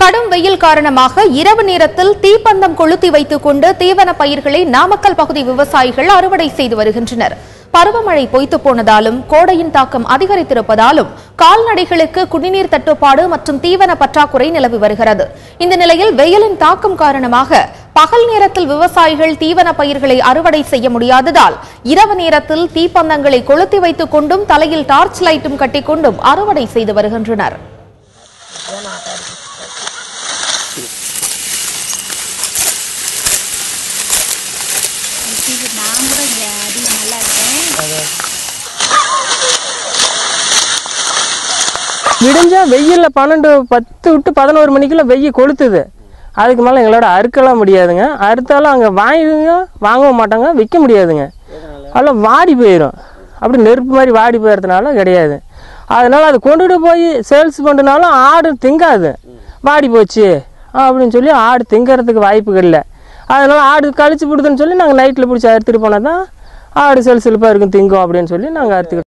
கடும் வெயில் காரணமாக இரவு நேரத்தில் தீப்பந்தம் கொளுத்தி வைத்துக் கொண்டு தீவன பயிர்களை நாமக்கல் பகுதி விவசாயிகள் அறுவடை செய்து வருகின்றனர். பருவமழை பொய்த்து போனதாலும் கோடையின் தாக்கம் அதிகரித்திருப்பதாலும் கால்நடைகளுக்கு குடிநீர் தட்டுப்பாடு மற்றும் தீவன பற்றாக்குறை நிலவி வருகிறது. இந்த நிலையில் வெயிலின் தாக்கம் காரணமாக பகல் நேரத்தில் விவசாயிகள் தீவன பயிர்களை அறுவடை செய்ய முடியாததால் இரவு நேரத்தில் தீப்பந்தங்களை கொளுத்தி வைத்துக் கொண்டும் தலையில் டார்ச் லைட்டும் கட்டிக்கொண்டும் அறுவடை செய்து வருகின்றனர். விடிஞ்சா வெயில்ல 12, 10 to 11 மணிக்குள்ள வெயில் கொளுத்துது. அதுக்கு மேலே எங்களோட அறுக்கலாம் முடியாதுங்க. அறுத்தாலும் அங்கே வாங்கவும் மாட்டாங்க, விற்க முடியாதுங்க. அதெல்லாம் வாடி போயிடும். அப்படி நெருப்பு மாதிரி வாடி போயிடுறதுனால கிடையாது. அதனால் அது கொண்டுட்டு போய் சேல்ஸ் பண்ணுனாலும் ஆடு திங்காது. வாடி போச்சு அப்படின்னு சொல்லி ஆடு திங்கிறதுக்கு வாய்ப்புகள் இல்லை. அதனால் ஆடு கழிச்சு விடுதுன்னு சொல்லி நாங்கள் நைட்டில் பிடிச்சி அறுத்துட்டு போனால் தான் ஆடு செல்சிலப்பாக இருக்கும் திங்கும் அப்படின்னு சொல்லி நாங்கள் அறுத்துக்கிட்டோம்.